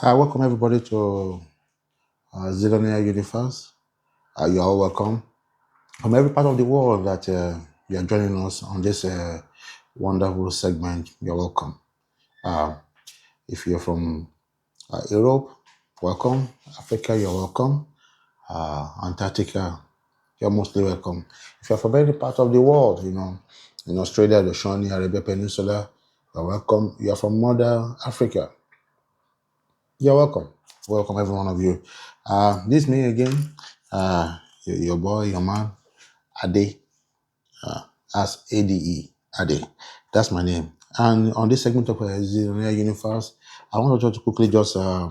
I welcome everybody to Zillionaire Universe. You are all welcome from every part of the world that you are joining us on this wonderful segment. You're welcome. Uh, if you're from Europe, welcome. Africa, you're welcome. Antarctica, you're mostly welcome. If you're from any part of the world, in Australia, the Shawnee Arabia Peninsula, you're welcome. You're from Mother Africa, you're welcome. Welcome, every one of you. This me again, your boy, your man, Ade, as ADE, Ade. That's my name. And on this segment of Zillionaire Universe, I want to quickly just, talk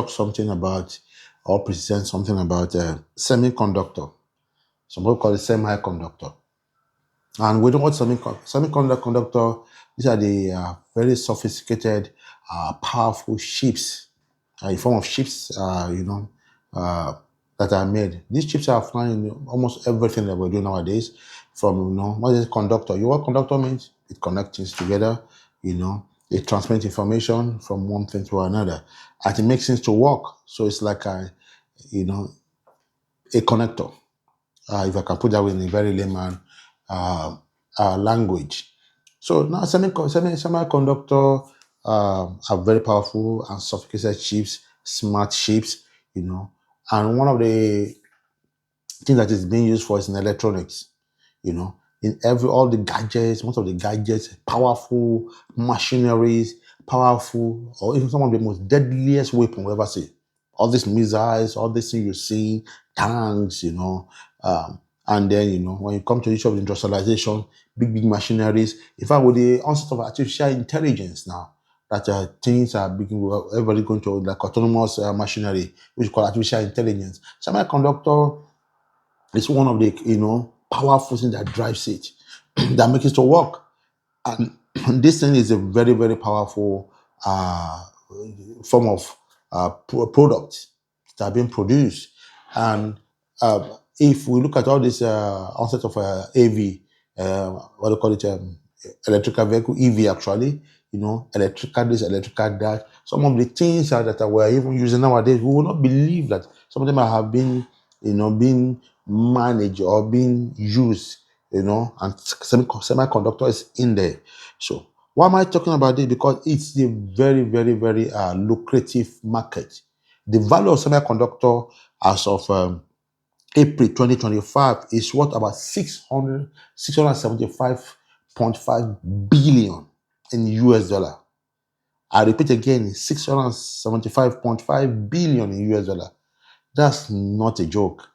something about, or present something about semiconductor. Some people call it semi-conductor. And we know what semiconductor, these are the very sophisticated, powerful chips, in form of chips, uh, that are made. These chips are found in almost everything that we do nowadays. From, what is conductor? You know what conductor means? It connects things together, it transmits information from one thing to another. And it makes things to work. So it's like a connector. If I can put that in a very layman language. So now semiconductor are very powerful and sophisticated chips, smart chips, and one of the things that is being used for is in electronics, in all the gadgets, most of the gadgets, powerful machineries, powerful, or even some of the most deadliest weapons we ever see. All these missiles, all these things you see, tanks, and then, when you come to the issue of industrialization, big machineries, in fact, with the onset of artificial intelligence now, that things are everybody going to like autonomous machinery, which is called artificial intelligence. Semiconductor is one of the, powerful things that drives it, that makes it to work. And this thing is a very, very powerful form of product that are being produced. And if we look at all this onset of AV, what do you call it, electrical vehicle, EV actually, electrical this, electrical that, some of the things that we're even using nowadays, we will not believe that some of them have been, being managed or being used, and semiconductor is in there. So why am I talking about this? Because it's a very, very, very lucrative market. The value of semiconductor as of April 2025 is worth about 675.5 billion in US dollar. I repeat again, 675.5 billion in US dollar. That's not a joke.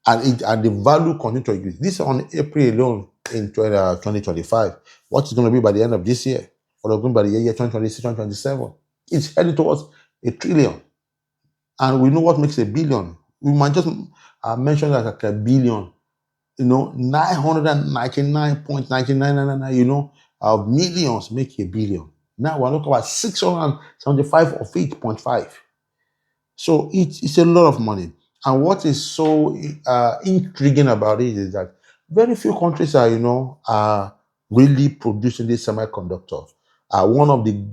And the value continues to increase. This is on April alone in 2025. What is going to be by the end of this year? What is going to be by the year 2026, 2027? It's heading towards a trillion. And we know what makes a billion. We might just mention that like a billion, 999.99999, of millions make a billion. Now we're looking at 675 of 8.5. So it's a lot of money. And what is so intriguing about it is that very few countries are really producing this semiconductor. One of the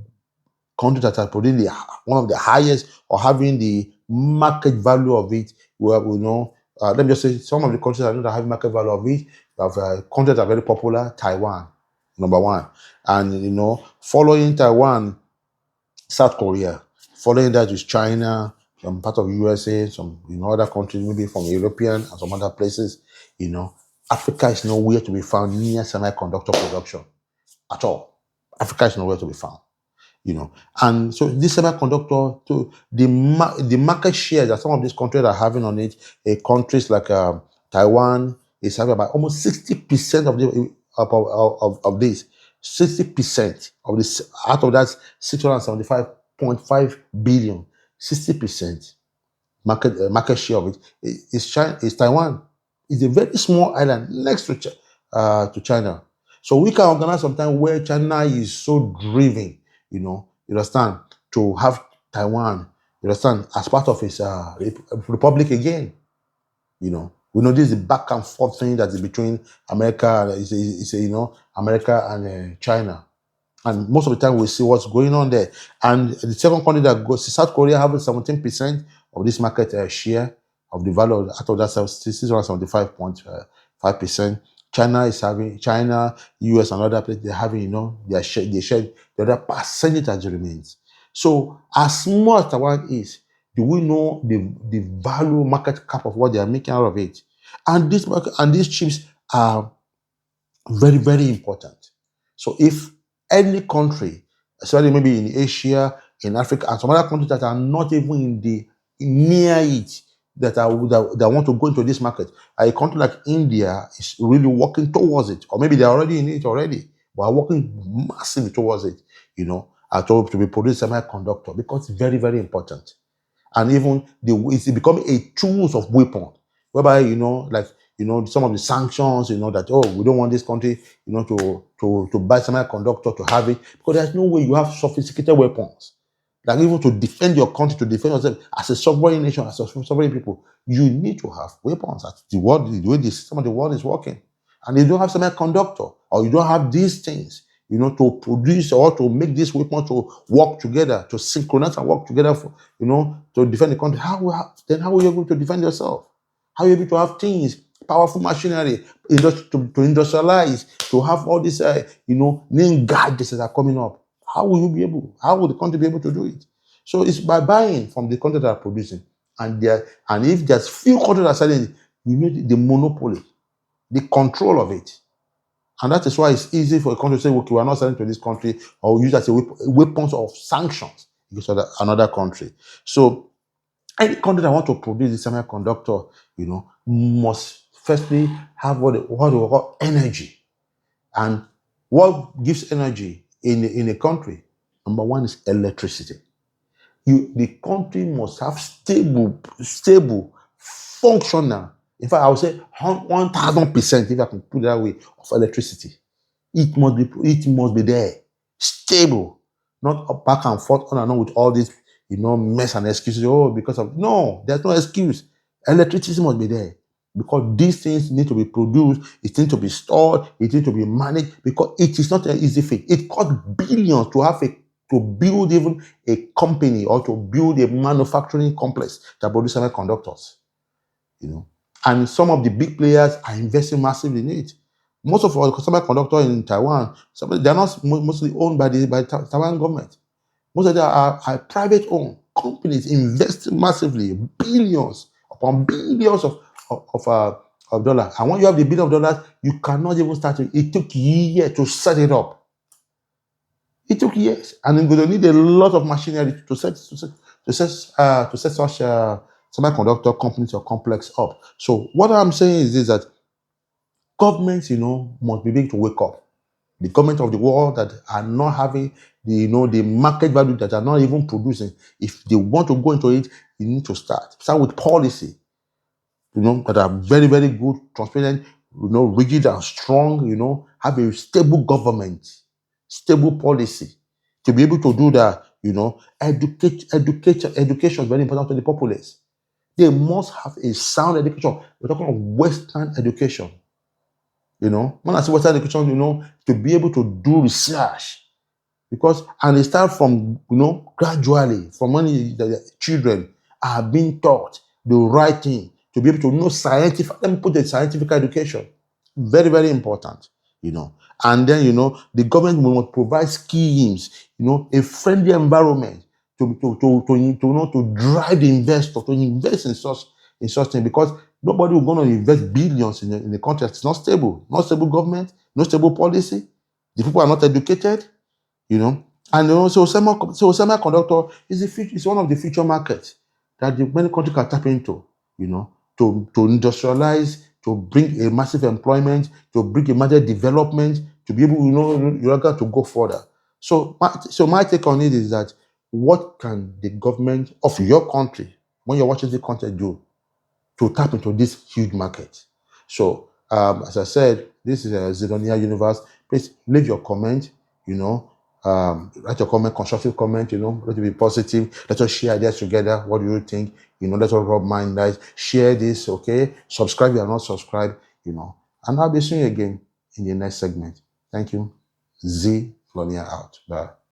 countries that are producing one of the highest or having the market value of it, let me just say some of the countries that don't have market value of it, have countries that are very popular. Taiwan, number one, and following Taiwan, South Korea. Following that is China, some part of USA, some other countries, maybe from European and some other places. Africa is nowhere to be found near semiconductor production at all. Africa is nowhere to be found. And so this semiconductor, to the market share that some of these countries are having on it, countries like Taiwan is having about almost 60% of this. 60% of this, out of that 675.5 billion, 60% market share of it is Taiwan. It's a very small island next to China. So we can organize sometimes where China is so driven, you understand, to have Taiwan, you understand, as part of its republic again. We know this is a back and forth thing that is between America, America and China. And most of the time we see what's going on there. And the second country that goes, South Korea having 17% of this market share of the value out of that 675.5%. China is having, China, US, and other places, they're having, their share, the other percentage as remains. So as small as the one is, do we know the value market cap of what they are making out of it? And this market and these chips are very, very important. So if any country, especially maybe in Asia, in Africa, and some other countries that are not even near it, that want to go into this market, a country like India is really working towards it, or maybe they're already in it already, but are working massively towards it, to be produced semiconductor, because it's very, very important. And even it's becoming a tools of weapon, whereby some of the sanctions, that we don't want this country, to buy semiconductor, to have it, because there's no way you have sophisticated weapons, like even to defend your country, to defend yourself as a sovereign nation, as a sovereign people. You need to have weapons. That's the way the system of the world is working. And if you don't have semiconductor, or you don't have these things, to produce or to make this weapon to work together, to synchronize and work together to defend the country, then how are you able to defend yourself? How are you able to have things, powerful machinery, to industrialize, to have all these, name gadgets that are coming up? How will you be able? How will the country be able to do it? So it's by buying from the country that are producing, and if there's few countries that are selling it, you need the monopoly, the control of it. And that is why it's easy for a country to say, okay, we're not selling to this country, or use as a weapons of sanctions against another country. So any country that want to produce the semiconductor, must firstly have what we call energy. And what gives energy in a country? Number one is electricity. The country must have stable, functional, in fact, I would say 1,000%, if I can put it that way, of electricity. It must be there, stable, not up, back and forth, on and on with all this, mess and excuses. No, there's no excuse. Electricity must be there, because these things need to be produced, it needs to be stored, it needs to be managed, because it is not an easy thing. It costs billions to build even a company, or to build a manufacturing complex that produces semiconductors. And some of the big players are investing massively in it. Most of our semiconductor in Taiwan, they're not mostly owned by the Taiwan government. Most of them are private owned companies investing massively, billions upon billions of dollars. And when you have the billion of dollars, you cannot even start it. It took years to set it up. It took years, and you're going to need a lot of machinery to set such semiconductor companies or complex up. So what I'm saying is this, that governments, must be able to wake up. The government of the world that are not having the market value, that are not even producing. If they want to go into it, you need to start with policy, that are very, very good, transparent, rigid and strong, have a stable government, stable policy to be able to do that, education is very important to the populace. They must have a sound education. We're talking of Western education. When I say Western education, to be able to do research. And they start from, gradually, from when the children are being taught the right thing, to be able to know let me put the scientific education. Very, very important, And then, the government will provide schemes, a friendly environment to drive the investor to invest in such things, because nobody will going to invest billions in a country that's not stable government, no stable policy. The people are not educated, And so semiconductor is one of the future markets that many countries can tap into, to industrialize, to bring a massive employment, to bring a massive development, to be able, to go further. So my take on it is that, what can the government of your country, when you're watching the content, do to tap into this huge market? So, as I said, this is a Zidonia Universe. Please leave your comment, write your comment, constructive comment, let it be positive. Let us share ideas together. What do you think? Let us rub mind, guys. Share this, okay? Subscribe if you are not subscribed, And I'll be seeing you again in the next segment. Thank you. Z Colonia out. Bye.